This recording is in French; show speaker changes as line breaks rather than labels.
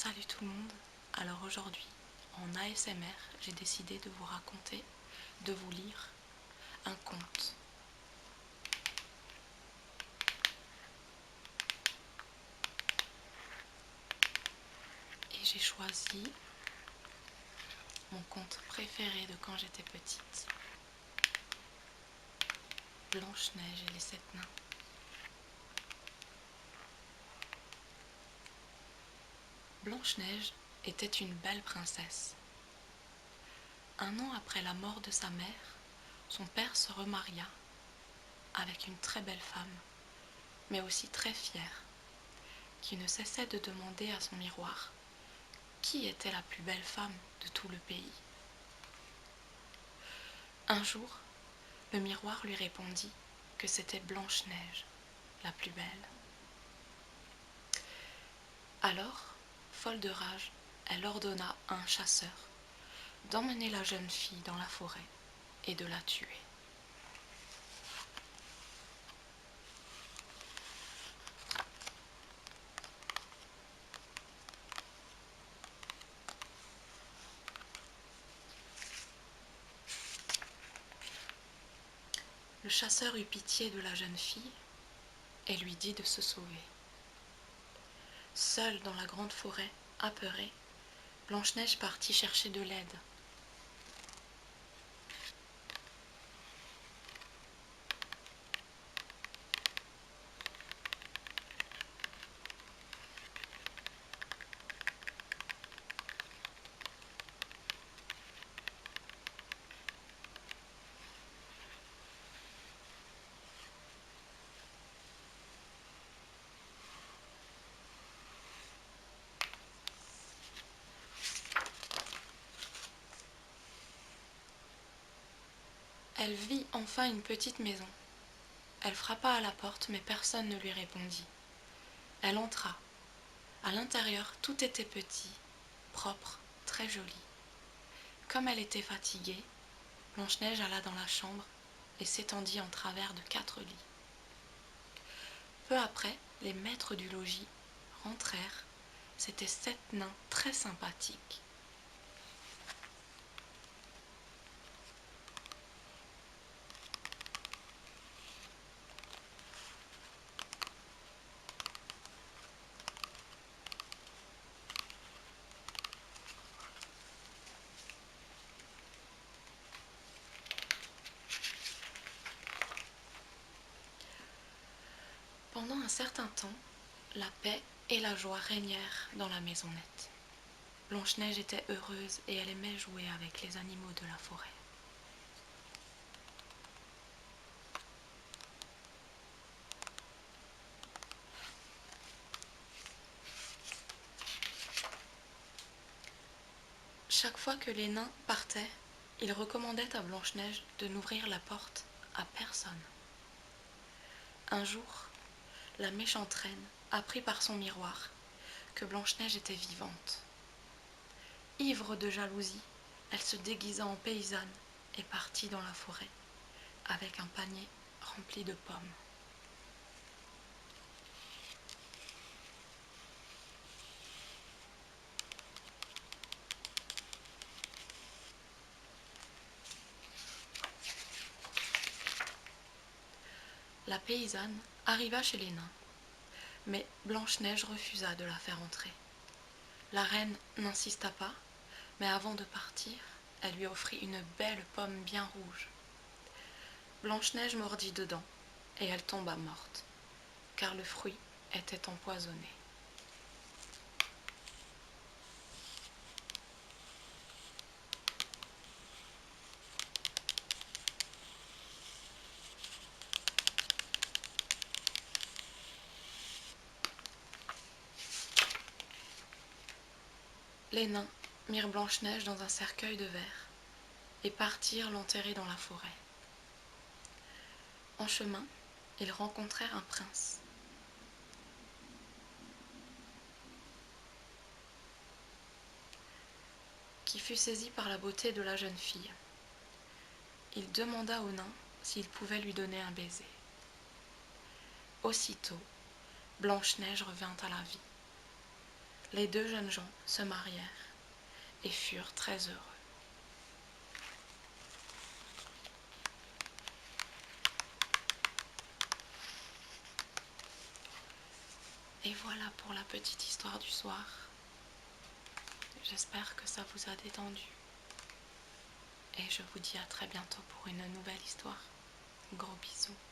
Salut tout le monde. Alors aujourd'hui, en ASMR, j'ai décidé de vous raconter, de vous lire un conte. Et j'ai choisi mon conte préféré de quand j'étais petite, Blanche-Neige et les 7 nains. Blanche-Neige était une belle princesse. Un an après la mort de sa mère, son père se remaria avec une très belle femme, mais aussi très fière, qui ne cessait de demander à son miroir qui était la plus belle femme de tout le pays. Un jour, le miroir lui répondit que c'était Blanche-Neige, la plus belle. Alors, folle de rage, elle ordonna à un chasseur d'emmener la jeune fille dans la forêt et de la tuer. Le chasseur eut pitié de la jeune fille et lui dit de se sauver. Seule dans la grande forêt, apeurée, Blanche-Neige partit chercher de l'aide. Elle vit enfin une petite maison. Elle frappa à la porte, mais personne ne lui répondit. Elle entra. À l'intérieur, tout était petit, propre, très joli. Comme elle était fatiguée, Blanche-Neige alla dans la chambre et s'étendit en travers de 4 lits. Peu après, les maîtres du logis rentrèrent. C'étaient 7 nains très sympathiques. Pendant un certain temps, la paix et la joie régnèrent dans la maisonnette. Blanche-Neige était heureuse et elle aimait jouer avec les animaux de la forêt. Chaque fois que les nains partaient, ils recommandaient à Blanche-Neige de n'ouvrir la porte à personne. Un jour, la méchante reine apprit par son miroir que Blanche-Neige était vivante. Ivre de jalousie, elle se déguisa en paysanne et partit dans la forêt avec un panier rempli de pommes. La paysanne arriva chez les nains, mais Blanche-Neige refusa de la faire entrer. La reine n'insista pas, mais avant de partir, elle lui offrit une belle pomme bien rouge. Blanche-Neige mordit dedans, et elle tomba morte, car le fruit était empoisonné. Les nains mirent Blanche-Neige dans un cercueil de verre et partirent l'enterrer dans la forêt. En chemin, ils rencontrèrent un prince. Qui fut saisi par la beauté de la jeune fille. Il demanda au nain s'il pouvait lui donner un baiser. Aussitôt, Blanche-Neige revint à la vie. Les deux jeunes gens se marièrent et furent très heureux. Et voilà pour la petite histoire du soir. J'espère que ça vous a détendu. Et je vous dis à très bientôt pour une nouvelle histoire. Gros bisous.